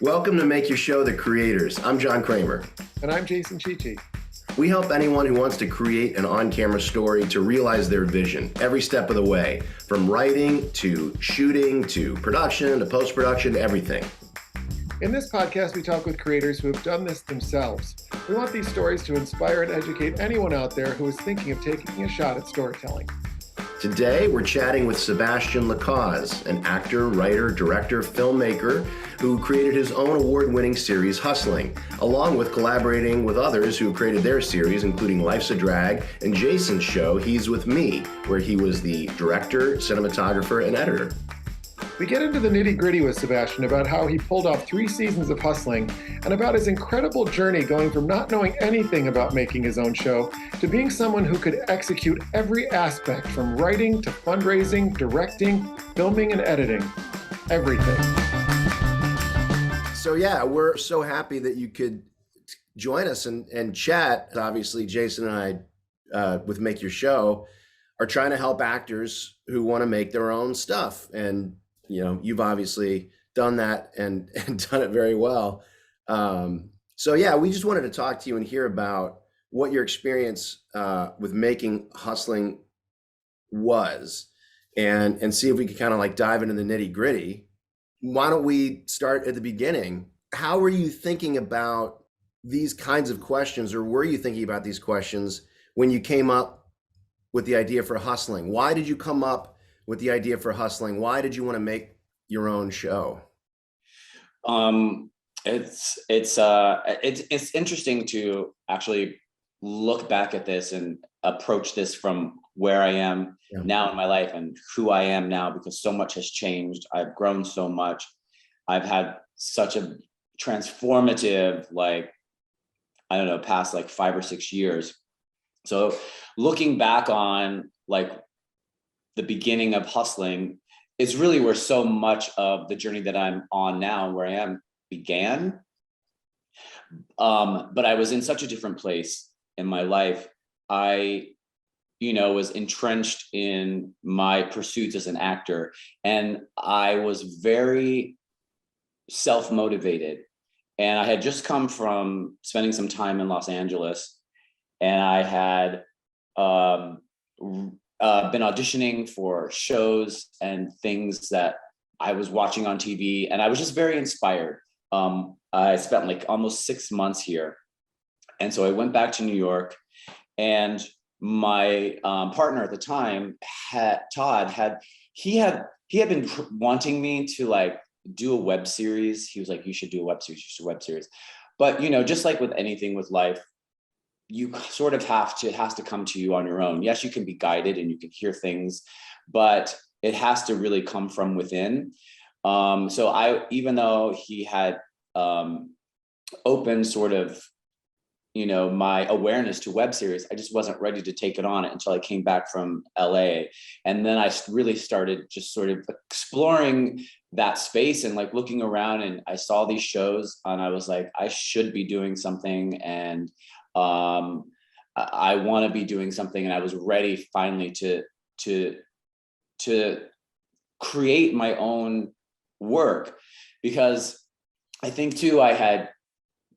Welcome to Make Your Show The Creators. I'm John Kramer. And I'm Jason Chichi. We help anyone who wants to create an on-camera story to realize their vision every step of the way, from writing to shooting to production to post-production, everything. In this podcast, we talk with creators who have done this themselves. We want these stories to inspire and educate anyone out there who is thinking of taking a shot at storytelling. Today, we're chatting with Sebastian LaCause, an actor, writer, director, filmmaker who created his own award-winning series, Hustling, along with collaborating with others who created their series, including Life's a Drag and Jason's show, He's With Me, where he was the director, cinematographer, and editor. We get into the nitty-gritty with Sebastian about how he pulled off 3 seasons of Hustling and about his incredible journey going from not knowing anything about making his own show to being someone who could execute every aspect from writing to fundraising, directing, filming, and editing. Everything. So yeah, we're so happy that you could join us and chat. Obviously, Jason and I, with Make Your Show, are trying to help actors who want to make their own stuff. And you know, you've obviously done that and done it very well. So yeah, we just wanted to talk to you and hear about what your experience with making Hustling was, and see if we could kind of like dive into the nitty gritty. Why don't we start at the beginning? How were you thinking about these kinds of questions, or were you thinking about these questions when you came up with the idea for Hustling? Why did you come up with the idea for Hustling? Why did you want to make your own show? It's interesting to actually look back at this and approach this from where I am now in my life and who I am now, because so much has changed. I've grown so much. I've had such a transformative, past 5 or 6 years. So looking back on the beginning of Hustling is really where so much of the journey that I'm on now, where I am, began. But I was in such a different place in my life. I, was entrenched in my pursuits as an actor, and I was very self-motivated. And I had just come from spending some time in Los Angeles, and I had been auditioning for shows and things that I was watching on TV, and I was just very inspired. I spent almost 6 months here, and so I went back to New York, and my partner at the time, Todd, had been wanting me to do a web series. He was like, "You should do a web series. You should do a web series." But just like with anything with life, you sort of has to come to you on your own. Yes, you can be guided and you can hear things, but it has to really come from within. So even though he had opened sort of, my awareness to web series, I just wasn't ready to take it on until I came back from LA. And then I really started just sort of exploring that space and looking around, and I saw these shows and I was like, I should be doing something. And I want to be doing something, and I was ready finally to create my own work, because I think too, I had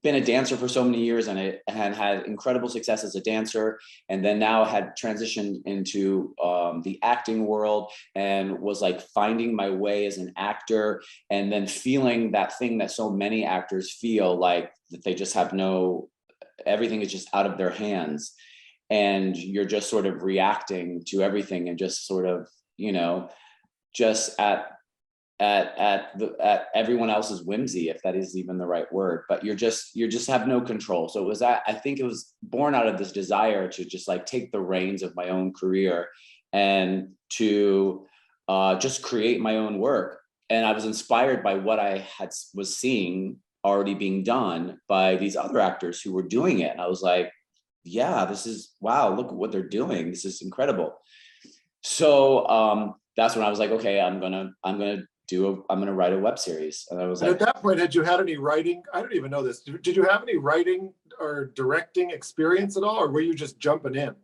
been a dancer for so many years, and I had incredible success as a dancer, and then now had transitioned into the acting world, and was finding my way as an actor, and then feeling that thing that so many actors feel, that they just have everything is just out of their hands, and you're just sort of reacting to everything and just sort of, just at everyone else's whimsy, if that is even the right word, but you just have no control. So I think it was born out of this desire to just take the reins of my own career and to just create my own work. And I was inspired by what I was seeing already being done by these other actors who were doing it. And I was like, yeah, wow, look at what they're doing. This is incredible. So that's when I was like, okay, I'm gonna write a web series. And I was at that point, had you had any writing? I don't even know this. Did you have any writing or directing experience at all, or were you just jumping in?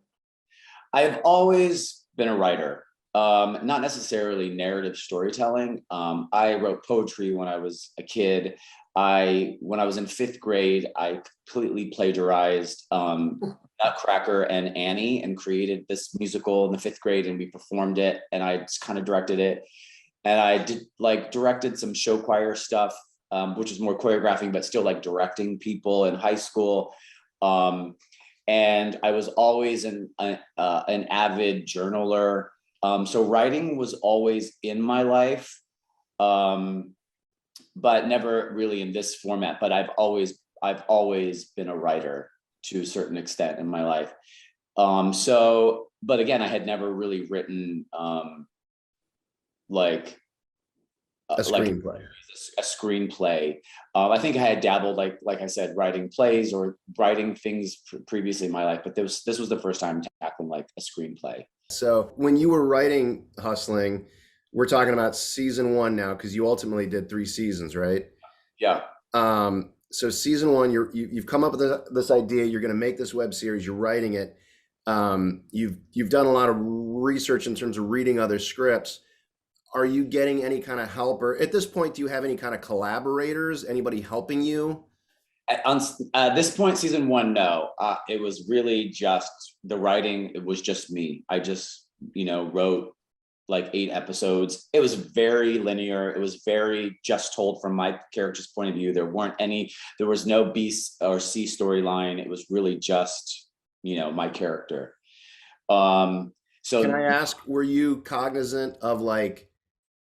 I've always been a writer. Not necessarily narrative storytelling. I wrote poetry when I was a kid. when I was in 5th grade, I completely plagiarized Nutcracker and Annie and created this musical in the 5th grade, and we performed it, and I just kind of directed it. And I did directed some show choir stuff, which is more choreographing, but still like directing people in high school. And I was always an avid journaler. So writing was always in my life, but never really in this format. But I've always been a writer to a certain extent in my life. But again, I had never really written like a screenplay. A screenplay. I think I had dabbled, like I said, writing plays or writing things previously in my life, but this was the first time tackling like a screenplay. So when you were writing Hustling, we're talking about season 1 now, because you ultimately did 3 seasons, right? Yeah. So season 1, you've come up with this idea. You're going to make this web series. You're writing it. You've done a lot of research in terms of reading other scripts. Are you getting any kind of help, or at this point, do you have any kind of collaborators? Anybody helping you? At this point, season 1, no. It was really just the writing. It was just me. I just, wrote like 8 episodes. It was very linear. It was very just told from my character's point of view. There was no B or C storyline. It was really just, my character. So can I ask, were you cognizant of like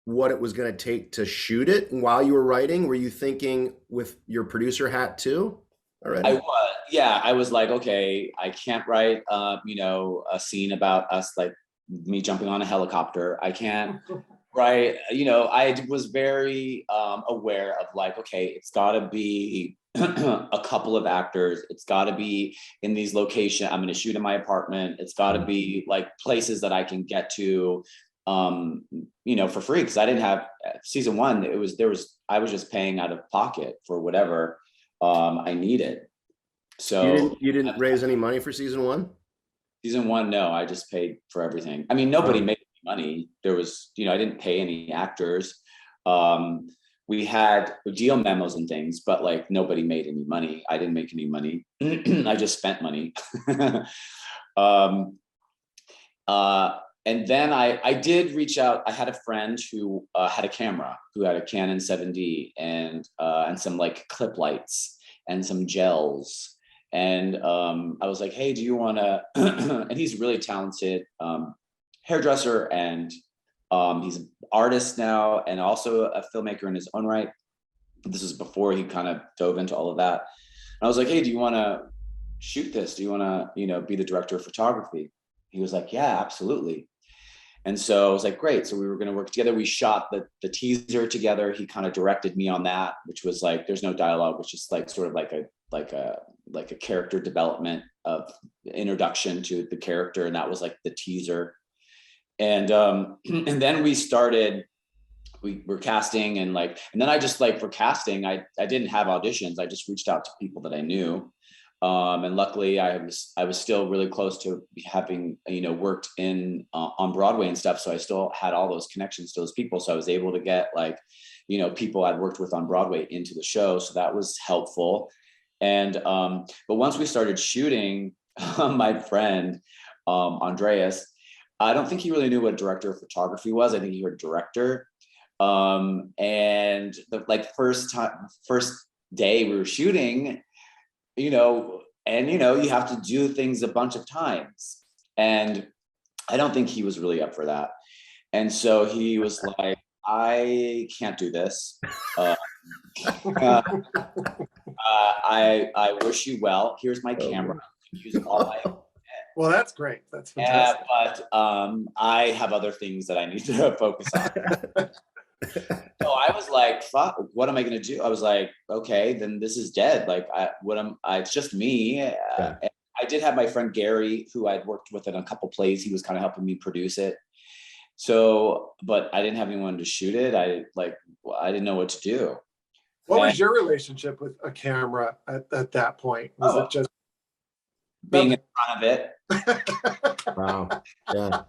what it was going to take to shoot it while you were writing? Were you thinking with your producer hat too already? I was, yeah. I was like, okay, I can't write, a scene about us, like me jumping on a helicopter. I can't write, I was very aware of like, okay, it's got to be a couple of actors. It's got to be in these locations. I'm going to shoot in my apartment. It's got to be like places that I can get to, for free, because I didn't have season 1. I was just paying out of pocket for whatever I needed. So you didn't raise any money for season 1? Season 1, no, I just paid for everything. I mean, nobody made money. There was, I didn't pay any actors. We had deal memos and things, but like nobody made any money. I didn't make any money. I just spent money. And then I did reach out. I had a friend who had a camera, who had a Canon 7D and some like clip lights and some gels. And I was like, hey, do you want to, and he's really talented hairdresser, and he's an artist now and also a filmmaker in his own right. This is before he kind of dove into all of that. And I was like, hey, do you want to shoot this? Do you want to, be the director of photography? He was like, yeah, absolutely. And so I was like, great. So we were going to work together. We shot the teaser together. He kind of directed me on that, which was like, there's no dialogue, which is like sort of like a character development of introduction to the character. And that was like the teaser. And then we were casting and then I just like for casting, I didn't have auditions. I just reached out to people that I knew. And luckily I was still really close to having, worked on Broadway and stuff. So I still had all those connections to those people. So I was able to get people I'd worked with on Broadway into the show. So that was helpful. And, but once we started shooting, my friend, Andreas, I don't think he really knew what director of photography was. I think he heard director. And the first day we were shooting, you have to do things a bunch of times. And I don't think he was really up for that. And so he was like, I can't do this. I wish you well. Here's my camera. Use all my Well, that's great. That's fantastic. But I have other things that I need to focus on. So I was like, fuck, what am I going to do? I was like, okay, then this is dead. Like, it's just me. Yeah. I did have my friend Gary, who I'd worked with in a couple plays. He was kind of helping me produce it. So, but I didn't have anyone to shoot it. I didn't know what to do. What was your relationship with a camera at that point? Was it just being in front of it? Wow. Yeah.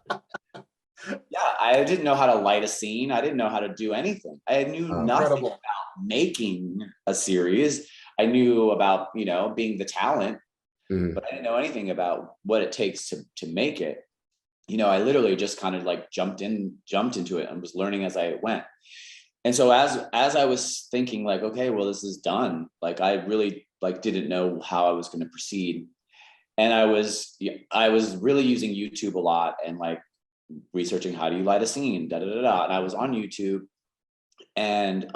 Yeah, I didn't know how to light a scene. I didn't know how to do anything. I knew nothing about making a series. I knew about, you know, being the talent, but I didn't know anything about what it takes to make it. You know, I literally just kind of like jumped into it and was learning as I went. And so as I was thinking like, okay, well, this is done. Like, I really like didn't know how I was going to proceed. And I was really using YouTube a lot and like researching how do you light a scene, da da da da. And I was on YouTube and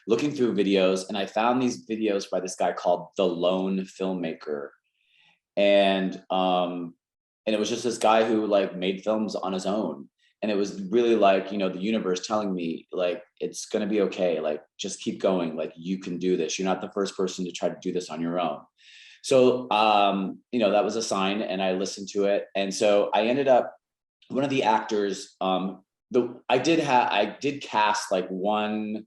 looking through videos, and I found these videos by this guy called The Lone Filmmaker. And it was just this guy who like made films on his own. And it was really like, you know, the universe telling me like, it's going to be okay. Like, just keep going. Like, you can do this. You're not the first person to try to do this on your own. So, you know, that was a sign, and I listened to it. And so I ended up, one of the actors, I did cast like one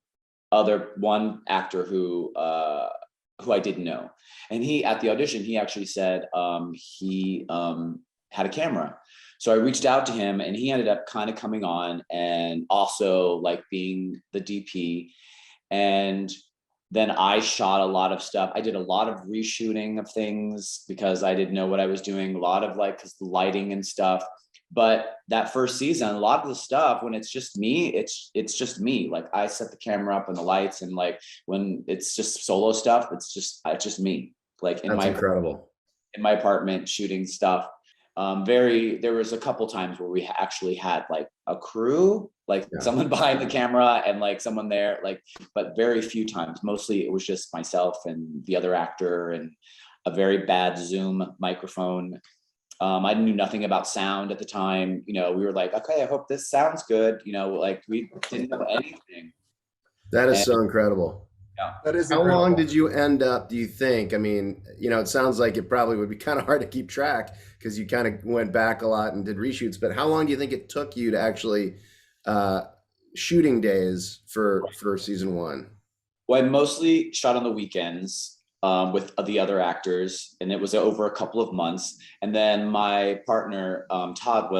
actor who I didn't know. And he, at the audition, he actually said he had a camera. So I reached out to him, and he ended up kind of coming on and also like being the DP. And then I shot a lot of stuff. I did a lot of reshooting of things because I didn't know what I was doing, a lot of like, cause the lighting and stuff. But that first season, a lot of the stuff, when it's just me, it's just me. Like, I set the camera up and the lights, and like when it's just solo stuff, it's just me. Like in my apartment shooting stuff. There was a couple times where we actually had like a crew, like someone behind the camera and like someone there, like, but very few times. Mostly it was just myself and the other actor and a very bad Zoom microphone. I knew nothing about sound at the time. You know, we were like, okay, I hope this sounds good. You know, like we didn't know anything. That is so incredible. Yeah. That is How incredible. long did you end up, do you think? I mean, you know, it sounds like it probably would be kind of hard to keep track because you kind of went back a lot and did reshoots, but how long do you think it took you to actually shooting days for season one? Well, I mostly shot on the weekends with the other actors, and it was over a couple of months. And then my partner, Todd,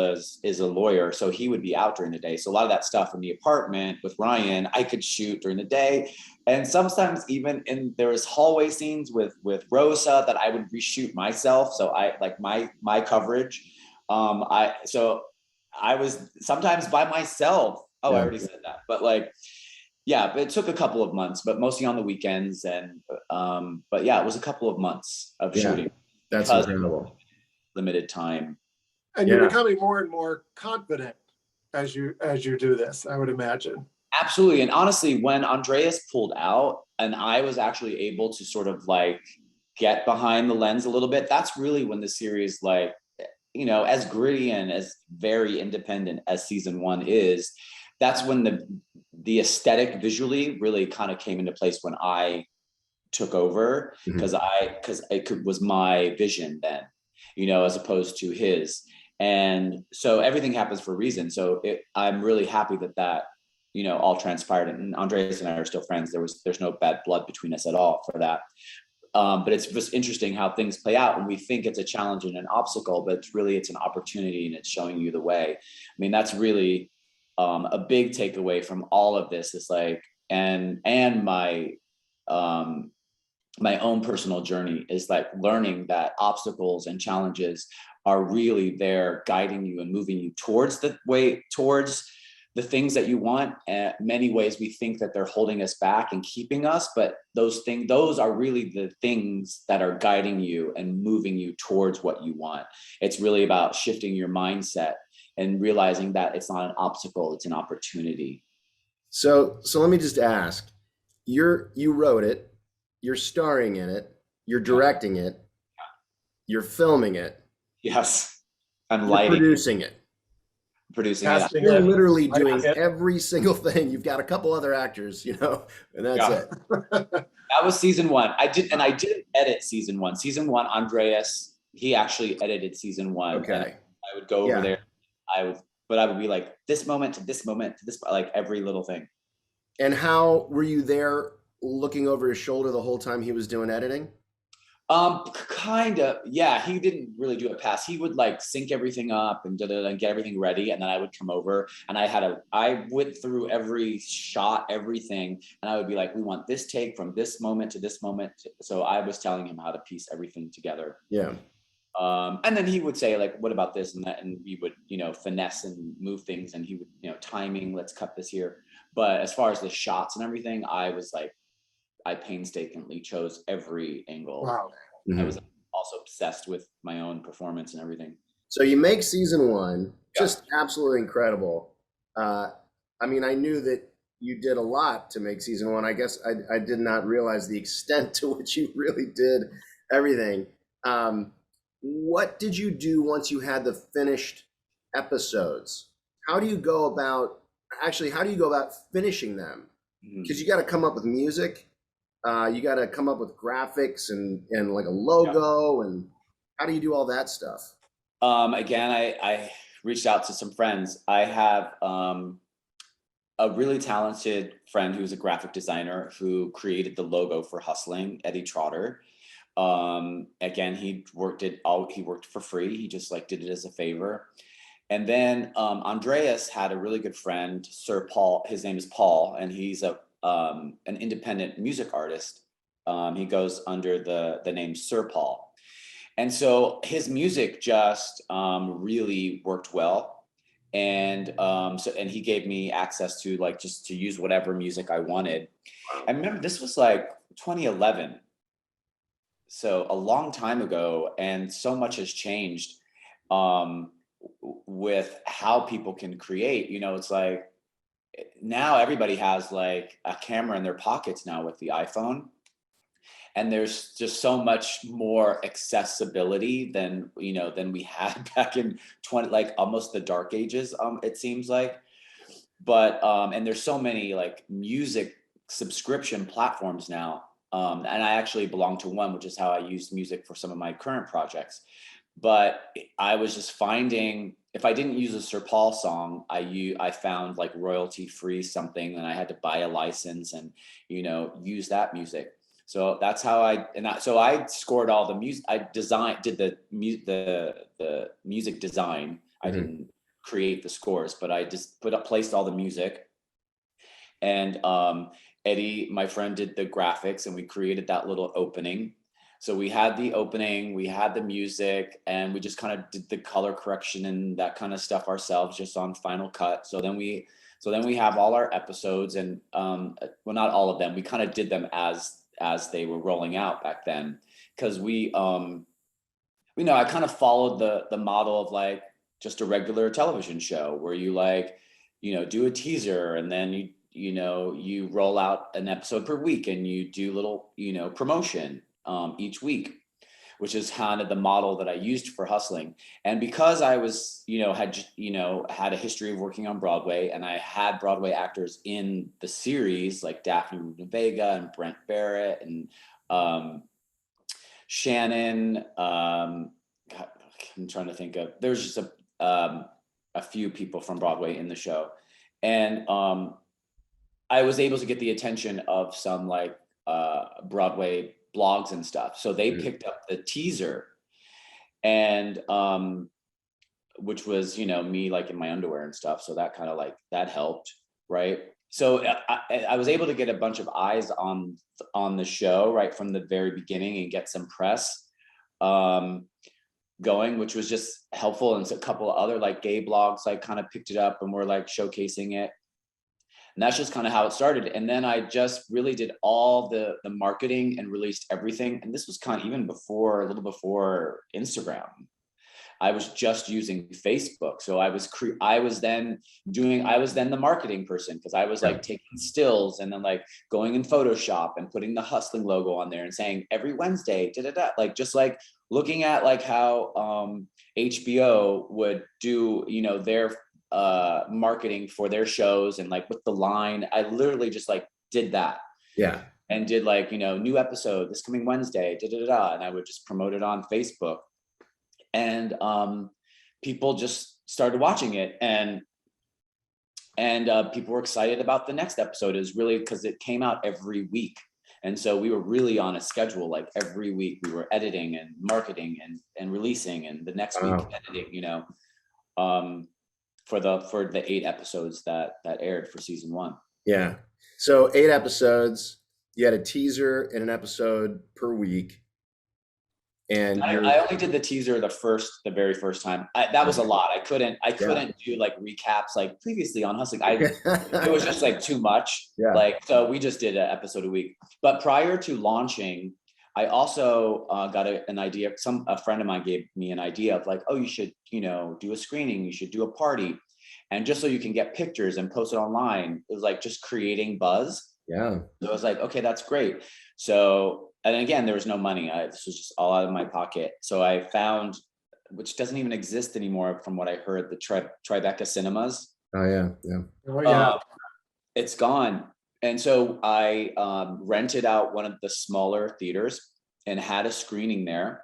is a lawyer, so he would be out during the day. So a lot of that stuff in the apartment with Ryan, I could shoot during the day. And sometimes even there was hallway scenes with Rosa that I would reshoot myself. So I like my coverage. I was sometimes by myself. Oh, yeah. I already said that, but like, yeah, it took a couple of months, but mostly on the weekends. And, but yeah, it was a couple of months of shooting. That's incredible. Limited time. And you're becoming more and more confident as you do this, I would imagine. Absolutely. And honestly, when Andreas pulled out and I was actually able to sort of like get behind the lens a little bit, that's really when the series, like, you know, as gritty and as very independent as season one is, that's when the aesthetic visually really kind of came into place when I took over, because it was my vision then, you know, as opposed to his. And so everything happens for a reason. So I'm really happy that, you know, all transpired, and Andreas and I are still friends. There's no bad blood between us at all for that. But it's just interesting how things play out, and we think it's a challenge and an obstacle, but it's an opportunity, and it's showing you the way. I mean, that's really a big takeaway from all of this is like, and my my own personal journey is like learning that obstacles and challenges are really there guiding you and moving you towards the things that you want. Many ways we think that they're holding us back and keeping us, but those are really the things that are guiding you and moving you towards what you want. It's really about shifting your mindset and realizing that it's not an obstacle, it's an opportunity. So let me just ask, you wrote it, you're starring in it, you're directing it, you're filming it. Yes. I'm producing it. Casting You're literally doing every single thing. You've got a couple other actors, you know, and that's it. That was season one. I didn't edit season one. Season one, Andreas, he actually edited season one. Okay. And I would go over there. I would be like, this moment to this moment to this, like every little thing. And how were you there looking over his shoulder the whole time he was doing editing? Kind of, yeah. He didn't really do a pass. He would like sync everything up and and get everything ready, and then I would come over and I went through every shot, everything, and I would be like, we want this take from this moment to this moment. So I was telling him how to piece everything together. Yeah. And then he would say like, what about this and that? And we would, finesse and move things, and he would, timing, let's cut this here. But as far as the shots and everything, I was like, I painstakingly chose every angle. Wow. Mm-hmm. I was also obsessed with my own performance and everything. So you make season 1, just absolutely incredible. I mean, I knew that you did a lot to make season 1. I guess I did not realize the extent to which you really did everything. What did you do once you had the finished episodes? How do you go about finishing them? Because you got to come up with music. You got to come up with graphics and like a logo. And how do you do all that stuff? Again, I reached out to some friends. I have a really talented friend who's a graphic designer who created the logo for Hustling, Eddie Trotter. Again, he worked for free. He just like did it as a favor. And then Andreas had a really good friend, Sir Paul. His name is Paul, and he's an independent music artist. He goes under the name Sir Paul. And so his music just really worked well. And and he gave me access to like just to use whatever music I wanted. I remember this was like 2011. So a long time ago, and so much has changed with how people can create. It's like now everybody has like a camera in their pockets now with the iPhone. And there's just so much more accessibility than we had back in like almost the dark ages, it seems like. But and there's so many like music subscription platforms now. And I actually belong to one, which is how I use music for some of my current projects. But I was just finding, if I didn't use a Sir Paul song, I found like royalty free something, and I had to buy a license and use that music. So that's how I scored all the music. I did the music design. I didn't create the scores, but I just placed all the music. And Eddie, my friend, did the graphics, and we created that little opening. So we had the opening, we had the music, and we just kind of did the color correction and that kind of stuff ourselves, just on Final Cut. So then we have all our episodes, and well, not all of them. We kind of did them as they were rolling out back then, because I kind of followed the model of like just a regular television show where you like, do a teaser, and then you roll out an episode per week, and you do little, promotion each week, which is kind of the model that I used for Hustling. And because I was, had a history of working on Broadway, and I had Broadway actors in the series like Daphne Rubin Vega and Brent Barrett and Shannon. I'm trying to think of, there's just a few people from Broadway in the show. And I was able to get the attention of some like Broadway blogs and stuff. So they picked up the teaser, and which was, me like in my underwear and stuff. So that kind of like, that helped. Right. So I was able to get a bunch of eyes on the show right from the very beginning, and get some press going, which was just helpful. And so a couple of other like gay blogs like kind of picked it up and were like showcasing it. And that's just kind of how it started. And then I just really did all the marketing and released everything. And this was kind of even a little before Instagram. I was just using Facebook. So I was then the marketing person, because I was like taking stills and then like going in Photoshop and putting the Hustling logo on there and saying every Wednesday, like just like looking at like how HBO would do, their marketing for their shows, and like with the line, I literally just like did that. Yeah. And did like, new episode this coming Wednesday, and I would just promote it on Facebook. And people just started watching it, and people were excited about the next episode. Is really because it came out every week, And so we were really on a schedule, like every week we were editing and marketing and releasing, and the next week editing, for the 8 episodes that aired for season 1. Yeah. So 8 episodes, you had a teaser and an episode per week. And I only did the teaser the very first time. That was a lot. I couldn't do like recaps like previously on Hustling. It was just like too much. Yeah. Like, so we just did an episode a week. But prior to launching, I also got an idea. A friend of mine gave me an idea of like, oh, you should, do a screening. You should do a party. And just so you can get pictures and post it online, it was like just creating buzz. Yeah. So I was like, okay, that's great. So, and again, there was no money. This was just all out of my pocket. So I found, which doesn't even exist anymore from what I heard, the Tribeca Cinemas. Oh yeah. Yeah. Oh yeah. It's gone. And so I rented out one of the smaller theaters and had a screening there.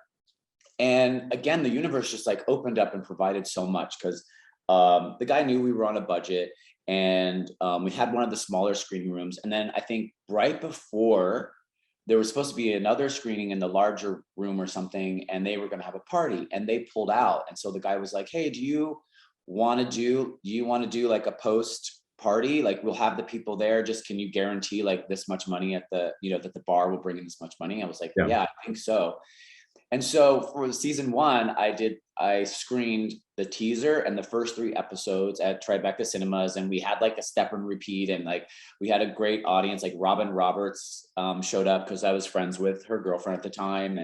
And again, the universe just like opened up and provided so much, because the guy knew we were on a budget, and we had one of the smaller screening rooms. And then I think right before, there was supposed to be another screening in the larger room or something, and they were going to have a party, and they pulled out. And so the guy was like, hey, do you want to do like a post party? Like, we'll have the people there. Just, can you guarantee like this much money at the, that the bar will bring in this much money? I was like, yeah, I think so. And so for season 1, I screened the teaser and the first 3 episodes at Tribeca Cinemas, and we had like a step and repeat, and like we had a great audience. Like Robin Roberts showed up because I was friends with her girlfriend at the time,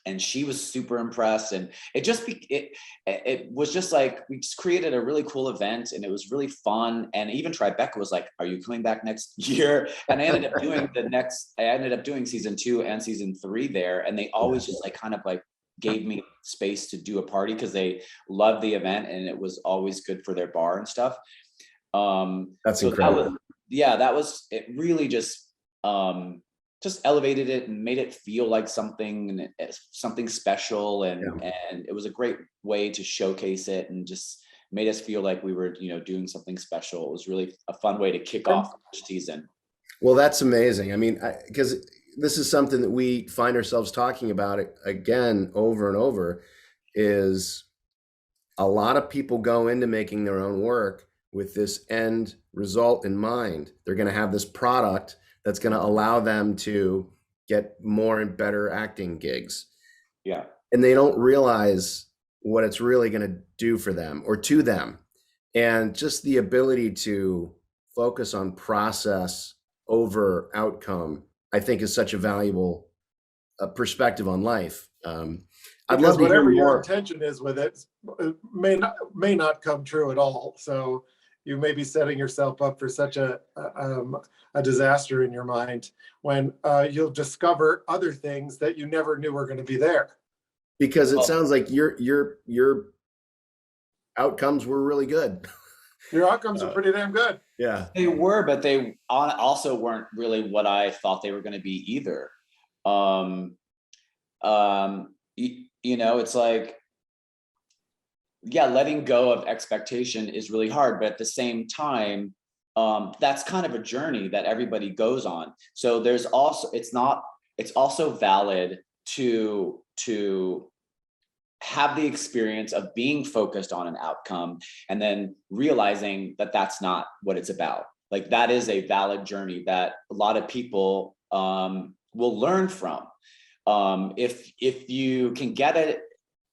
and she was super impressed. And it was just like, we just created a really cool event, and it was really fun. And even Tribeca was like, are you coming back next year? And I ended up doing season 2 and season 3 there. And they always just like kind of like gave me space to do a party, because they loved the event, and it was always good for their bar and stuff. That's so incredible. That was it. Really just elevated it and made it feel like something special, and it was a great way to showcase it, and just made us feel like we were doing something special. It was really a fun way to kick off the season. Well, that's amazing. I mean, because this is something that we find ourselves talking about again over and over, is a lot of people go into making their own work with this end result in mind. They're going to have this product that's going to allow them to get more and better acting gigs. Yeah. And they don't realize what it's really going to do for them or to them. And just the ability to focus on process over outcome, I think, is such a valuable perspective on life. I'd love to hear whatever more. Your intention is with it may not come true at all. So you may be setting yourself up for such a disaster in your mind when you'll discover other things that you never knew were going to be there. Because it sounds like your outcomes were really good. Your outcomes are pretty damn good. Yeah, they were, but they also weren't really what I thought they were going to be either. It's like, letting go of expectation is really hard, but at the same time, that's kind of a journey that everybody goes on. So it's also valid to have the experience of being focused on an outcome and then realizing that that's not what it's about. Like, that is a valid journey that a lot of people will learn from. If you can get it,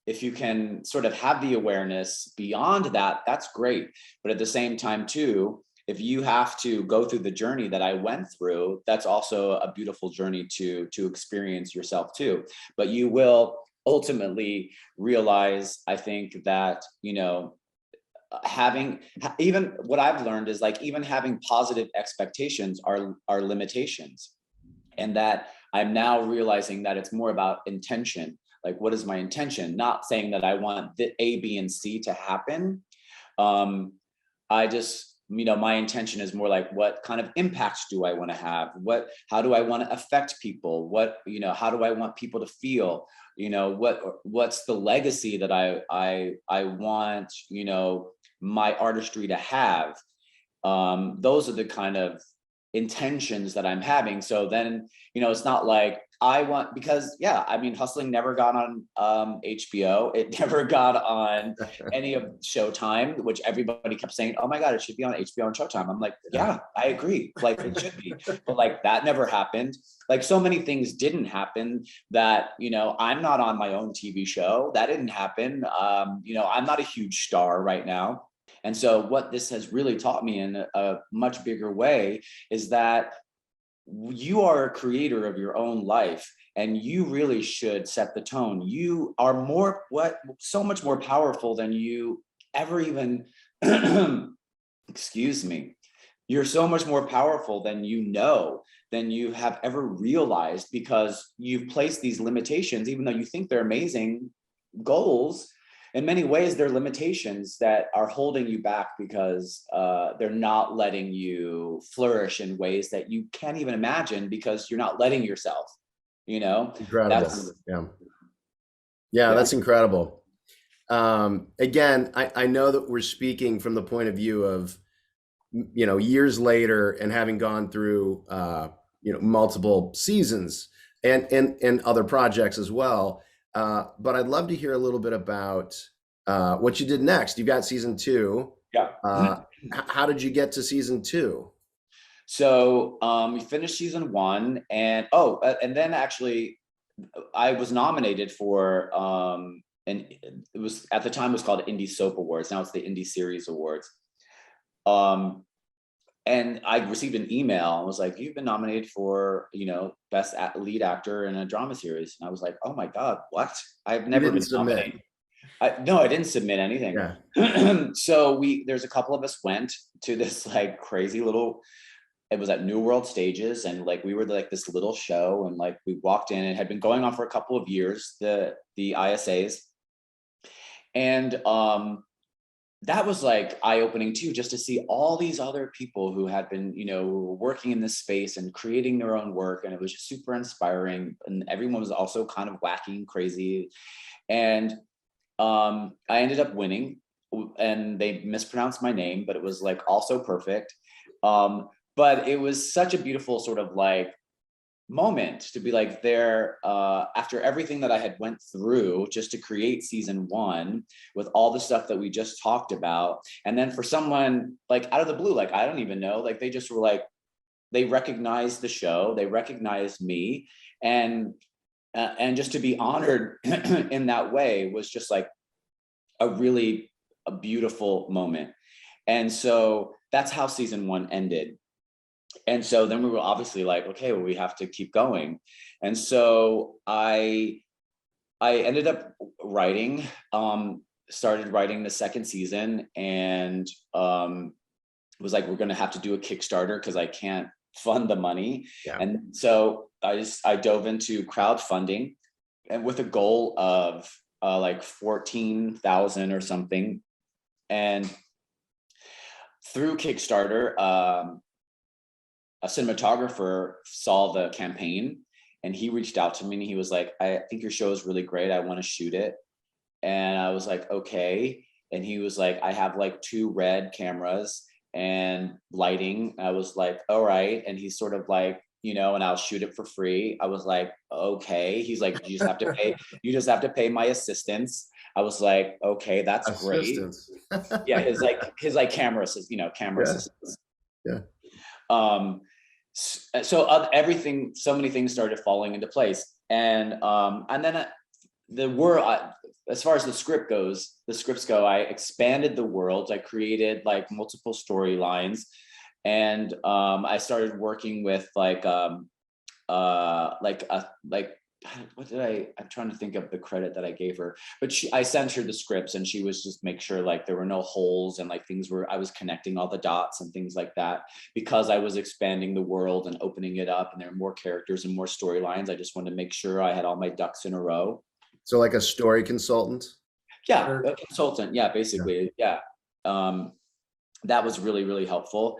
if you can sort of have the awareness beyond that, that's great. But at the same time too, if you have to go through the journey that I went through, that's also a beautiful journey to experience yourself too. But you will ultimately realize, I think, that, even what I've learned is like, even having positive expectations are limitations. And that I'm now realizing that it's more about intention. Like, what is my intention? Not saying that I want the A, B, and C to happen. I just, my intention is more like, what kind of impacts do I want to have? How do I want to affect people? How do I want people to feel? What's the legacy that I want, my artistry to have? Those are the kind of intentions that I'm having. So then, it's not like I want, because I mean, Hustling never got on HBO. It never got on any of Showtime, which everybody kept saying, oh my God, it should be on HBO and Showtime. I'm like, yeah, I agree. Like it should be, but like that never happened. Like so many things didn't happen that, I'm not on my own TV show. That didn't happen. I'm not a huge star right now. And so what this has really taught me in a much bigger way is that you are a creator of your own life, and you really should set the tone. You are so much more powerful than you ever even, excuse me. You're so much more powerful than than you have ever realized, because you've placed these limitations, even though you think they're amazing goals. In many ways, they're limitations that are holding you back, because they're not letting you flourish in ways that you can't even imagine, because you're not letting yourself, Incredible. Yeah, that's incredible. Again, I know that we're speaking from the point of view of, years later and having gone through, multiple seasons and other projects as well. But I'd love to hear a little bit about what you did next. You got season 2. Yeah. How did you get to season 2? So we finished season 1, and then actually I was nominated for and it was, at the time it was called Indie Soap Awards. Now it's the Indie Series Awards. And I received an email and was like, you've been nominated for, best lead actor in a drama series. And I was like, oh my God, what? I've never been nominated. No, I didn't submit anything. Yeah. So there's a couple of us went to this like crazy little, it was at New World Stages, and like we were like this little show, and like we walked in. It had been going on for a couple of years, the ISAs. And that was like eye-opening too, just to see all these other people who had been, working in this space and creating their own work. And it was just super inspiring. And everyone was also kind of wacky and crazy. And I ended up winning, and they mispronounced my name, but it was like also perfect. But it was such a beautiful sort of like moment to be like there after everything that I had went through just to create season 1 with all the stuff that we just talked about. And then for someone like out of the blue, like I don't even know, like they just were like, they recognized the show, they recognized me, and just to be honored in that way was just like a beautiful moment. And so that's how season 1 ended. And so then we were obviously like, okay, well, we have to keep going. And so I ended up writing, started writing the second season, and was like, we're going to have to do a Kickstarter because I can't fund the money. Yeah. And so I dove into crowdfunding, and with a goal of like 14,000 or something. And through Kickstarter, a cinematographer saw the campaign, and he reached out to me, and he was like, I think your show is really great. I want to shoot it. And I was like, okay. And he was like, I have like 2 red cameras and lighting. I was like, all right. And he's sort of like, and I'll shoot it for free. I was like, okay. He's like, you just have to pay my assistants. I was like, okay, that's great. Yeah. His camera assistants. Yeah. So so many things started falling into place. And then as far as the scripts go, I expanded the world. I created like multiple storylines, and I started working with I'm trying to think of the credit that I gave her, but I sent her the scripts, and she was just make sure like there were no holes, and like I was connecting all the dots and things like that, because I was expanding the world and opening it up, and there are more characters and more storylines. I just wanted to make sure I had all my ducks in a row. So like a story consultant? Yeah, a consultant. Yeah, basically. Yeah. That was really, really helpful.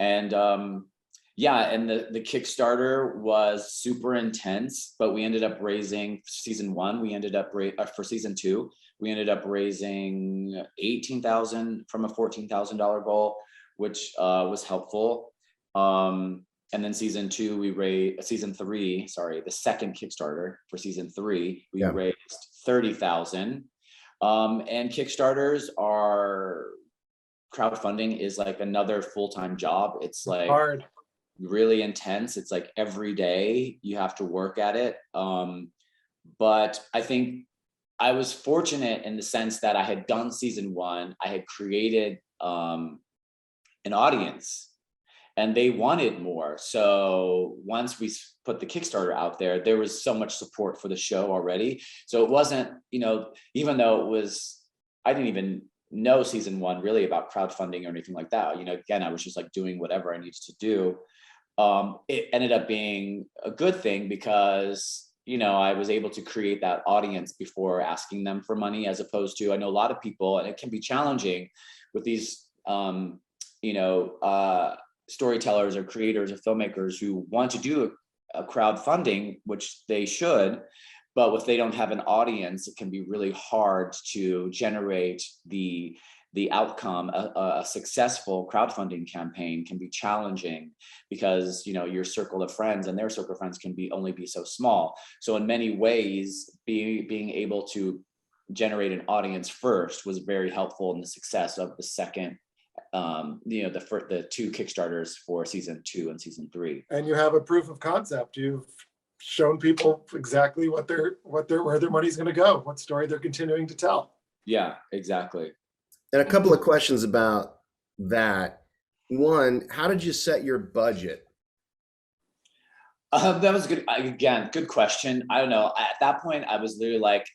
And and the Kickstarter was super intense, but we ended up raising season 1. We ended up for season 2, we ended up raising 18,000 from a $14,000 goal, which was helpful. And then season three, sorry, the second Kickstarter for season 3, we raised 30,000. And Kickstarters are, crowdfunding is like another full-time job. It's like hard, really intense. It's like every day you have to work at it. But I think I was fortunate in the sense that I had done season 1, I had created an audience, and they wanted more. So once we put the Kickstarter out there was so much support for the show already. So it wasn't, even though it was, I didn't even know season 1 really about crowdfunding or anything like that. Again, I was just like doing whatever I needed to do. It ended up being a good thing because, I was able to create that audience before asking them for money, as opposed to, I know a lot of people, and it can be challenging with these, storytellers or creators or filmmakers who want to do a crowdfunding, which they should, but if they don't have an audience, it can be really hard to generate the outcome. A successful crowdfunding campaign can be challenging because your circle of friends and their circle of friends can only be so small. So in many ways, being able to generate an audience first was very helpful in the success of the second, the 2 Kickstarters for season 2 and season 3. and you have a proof of concept. You've shown people exactly where their money's going to go, what story they're continuing to tell. Yeah, exactly. And a couple of questions about that. One, how did you set your budget? That was good. Again, good question. I don't know. At that point, I was literally like,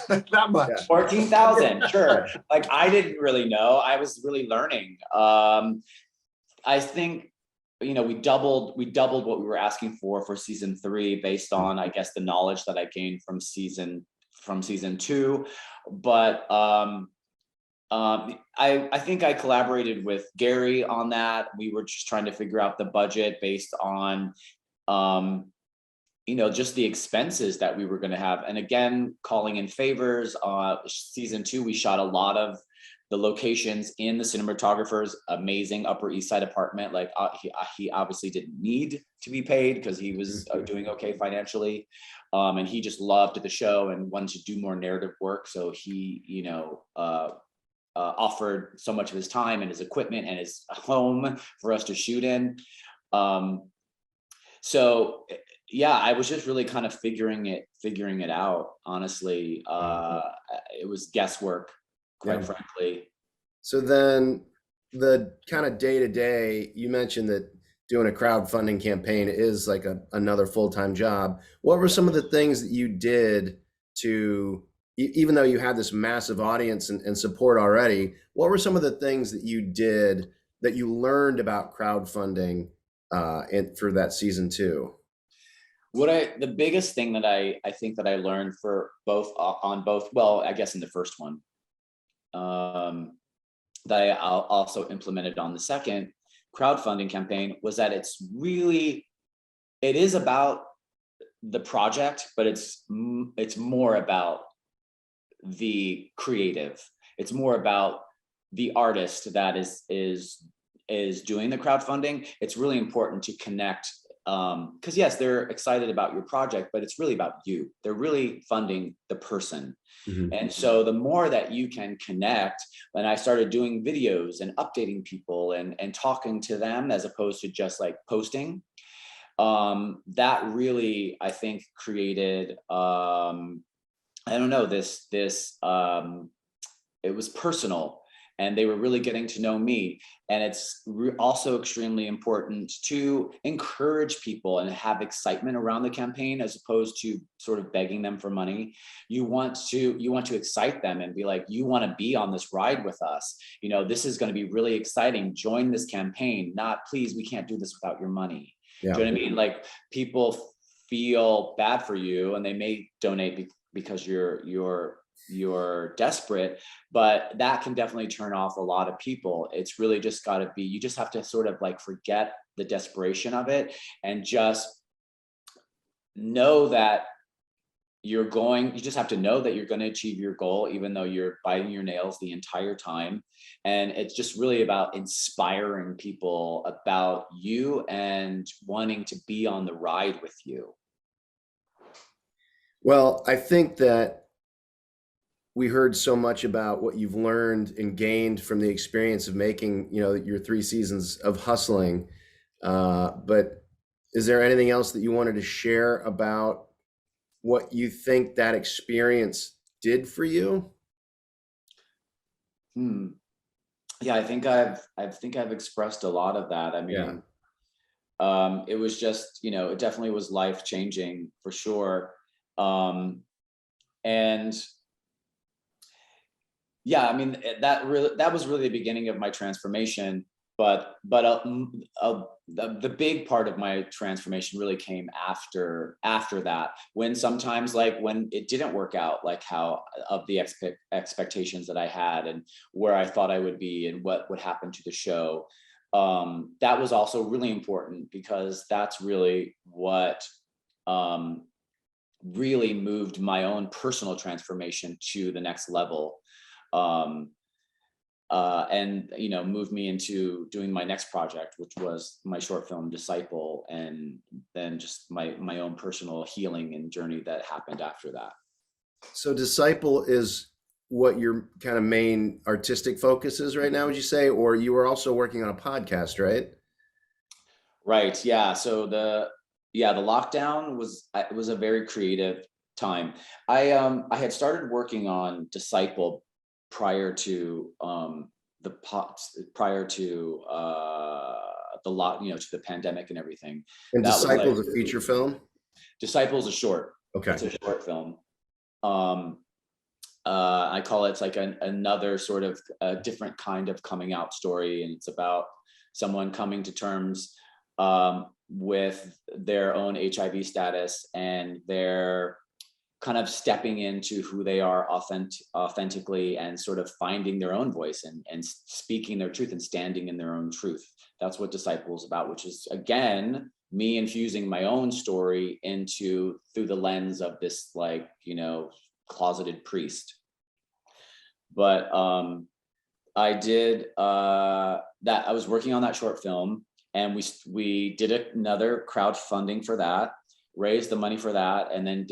That much. 14,000, sure. Like, I didn't really know. I was really learning. I think, we doubled what we were asking for season 3 based on, I guess, the knowledge that I gained from season 2. But I think I collaborated with Gary on that. We were just trying to figure out the budget based on, just the expenses that we were going to have. And again, calling in favors. Season 2, we shot a lot of the locations in the cinematographer's amazing Upper East Side apartment. Like he obviously didn't need to be paid because he was doing okay financially. And he just loved the show and wanted to do more narrative work. So he, offered so much of his time and his equipment and his home for us to shoot in. So yeah, I was just really kind of figuring it out. Honestly, it was guesswork, quite frankly. So then the kind of day-to-day, you mentioned that doing a crowdfunding campaign is like another full-time job. What were some of the things that you did to, even though you had this massive audience and support already, what were some of the things that you did that you learned about crowdfunding for that season 2? The biggest thing that I think that I learned well, I guess in the first one, that I also implemented on the second crowdfunding campaign, was that it is about the project, but it's more about the creative. It's more about the artist that is doing the crowdfunding. It's really important to connect, because yes, they're excited about your project, but it's really about you. They're really funding the person. Mm-hmm. And so the more that you can connect, when I started doing videos and updating people and talking to them as opposed to just like posting, that really, I think, created, it was personal, and they were really getting to know me. And it's also extremely important to encourage people and have excitement around the campaign, as opposed to sort of begging them for money. You want to excite them and be like, you want to be on this ride with us. This is going to be really exciting. Join this campaign, not please, we can't do this without your money. Yeah. Do you know what I mean? Like, people feel bad for you and they may donate because you're desperate, but that can definitely turn off a lot of people. It's really just got to be, you just have to sort of like forget the desperation of it and just know that you just have to know that you're going to achieve your goal, even though you're biting your nails the entire time. And it's just really about inspiring people about you and wanting to be on the ride with you. Well, I think that we heard so much about what you've learned and gained from the experience of making, your 3 seasons of Hustling. But is there anything else that you wanted to share about what you think that experience did for you? Yeah, I think I've expressed a lot of that. I Yeah. mean, it was just, it definitely was life changing for sure. And yeah, I mean, that was really the beginning of my transformation. But the big part of my transformation really came after that, when sometimes, like, when it didn't work out like how of the expectations that I had and where I thought I would be and what would happen to the show. That was also really important, because that's really what really moved my own personal transformation to the next level. um, and moved me into doing my next project, which was my short film Disciple, and then just my own personal healing and journey that happened after that. So Disciple is what your kind of main artistic focus is right now, would you say? Or you were also working on a podcast, right? Right, yeah. So the lockdown was a very creative time. I had started working on Disciple prior to to the pandemic and everything. And That was like, Disciple is a feature film? Disciple's a short. Okay. It's a short film. Um, I call it, it's like another sort of different kind of coming out story, and it's about someone coming to terms with their own HIV status, and their kind of stepping into who they are authentically, and sort of finding their own voice, and speaking their truth and standing in their own truth. That's what Disciple is about, which is, again, me infusing my own story through the lens of this, like, closeted priest. But I did that. I was working on that short film, and we did another crowdfunding for that, raised the money for that, and then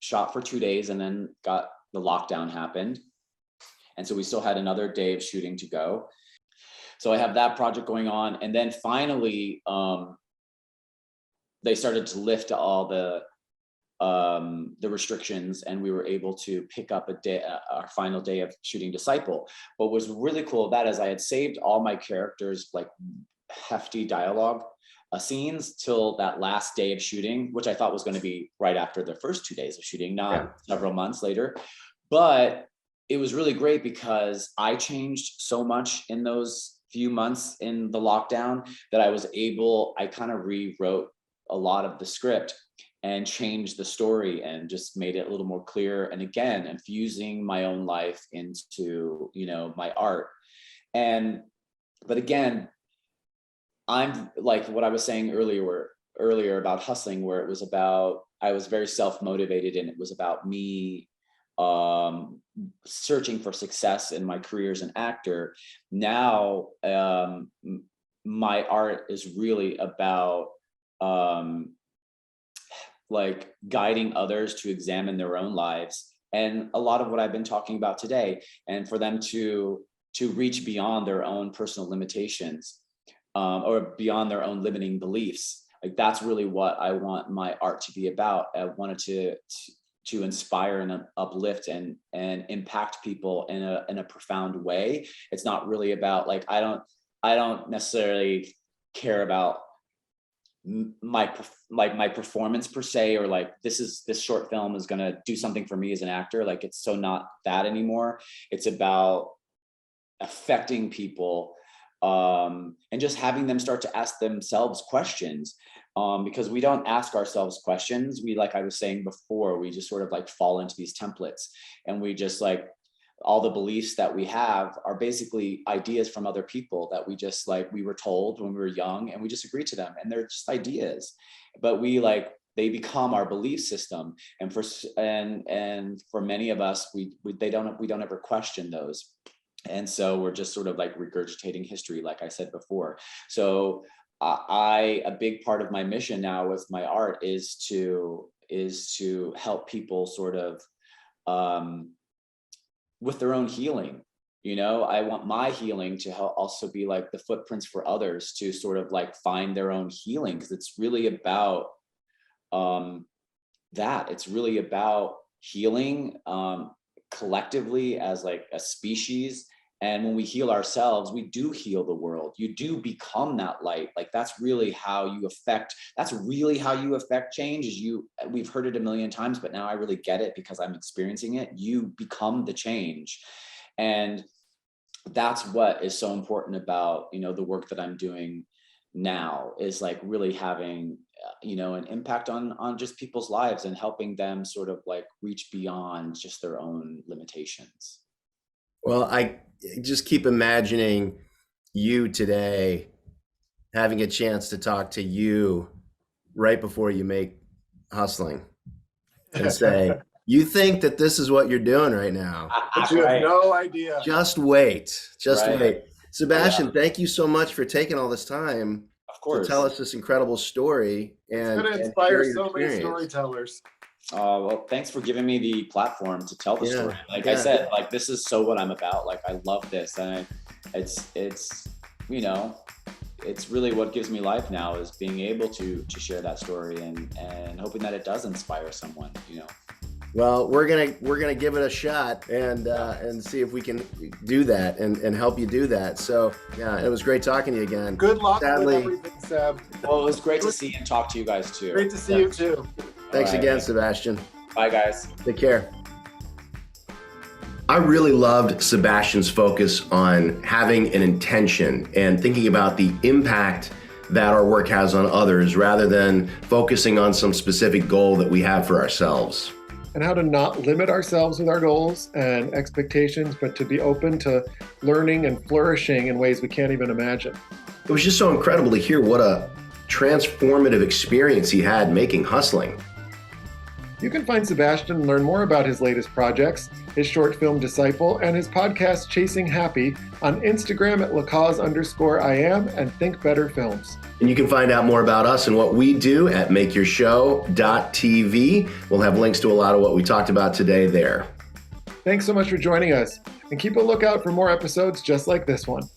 shot for 2 days, and then the lockdown happened. And so we still had another day of shooting to go. So I have that project going on. And then finally, they started to lift all the restrictions, and we were able to pick up our final day of shooting Disciple. What was really cool of that is I had saved all my characters, like, hefty dialogue scenes, till that last day of shooting, which I thought was going to be right after the first 2 days of shooting, not several months later. But it was really great, because I changed so much in those few months in the lockdown that I kind of rewrote a lot of the script and changed the story and just made it a little more clear. And again, infusing my own life into, my art. But again, I'm like what I was saying earlier about Hustling, where I was very self-motivated, and it was about me searching for success in my career as an actor. Now, my art is really about like guiding others to examine their own lives, and a lot of what I've been talking about today, and for them to reach beyond their own personal limitations, or beyond their own limiting beliefs. Like, that's really what I want my art to be about. I wanted to inspire and uplift and impact people in a profound way. It's not really about, like, I don't necessarily care about my performance per se, or like this short film is going to do something for me as an actor. Like, it's so not that anymore. It's about affecting people, and just having them start to ask themselves questions, because we don't ask ourselves questions. Like I was saying before, we just sort of like fall into these templates, and we just, like, all the beliefs that we have are basically ideas from other people that we were told when we were young, and we just agree to them, and they're just ideas. But we they become our belief system. And for many of us, we don't ever question those. And so we're just sort of like regurgitating history, like I said before. So a big part of my mission now with my art is to help people sort of with their own healing. You know, I want my healing to help also be like the footprints for others to sort of like find their own healing, because it's really about that. It's really about healing collectively as like a species. And when we heal ourselves, we do heal the world. You do become that light. Like that's really how you affect change. We've heard it a million times, but now I really get it because I'm experiencing it. You become the change. And that's what is so important about, you know, the work that I'm doing now, is like really having, you know, an impact on just people's lives and helping them sort of like reach beyond just their own limitations. Well, I just keep imagining you today having a chance to talk to you right before you make Hustling and say, you think that this is what you're doing right now. But you have no idea. Just wait. Wait. Sebastian, Yeah. Thank you so much for taking all this time Of course. to tell us this incredible story. And It's going to inspire so many storytellers. Well, thanks for giving me the platform to tell the story. Like I said, like this is so what I'm about. Like I love this, and it's you know, it's really what gives me life now, is being able to share that story and hoping that it does inspire someone, you know. Well, we're gonna give it a shot and see if we can do that and help you do that. So yeah, it was great talking to you again. Good luck with everything, Seb. Well, it was great to see and talk to you guys too. Great to see you too. Thanks again, Sebastian. Bye, guys. Take care. I really loved Sebastian's focus on having an intention and thinking about the impact that our work has on others, rather than focusing on some specific goal that we have for ourselves. And how to not limit ourselves with our goals and expectations, but to be open to learning and flourishing in ways we can't even imagine. It was just so incredible to hear what a transformative experience he had making Hustling. You can find Sebastian and learn more about his latest projects, his short film Disciple, and his podcast Chasing Happy on Instagram at LaCause_IAM and Think Better Films. And you can find out more about us and what we do at makeyourshow.tv. We'll have links to a lot of what we talked about today there. Thanks so much for joining us, and keep a lookout for more episodes just like this one.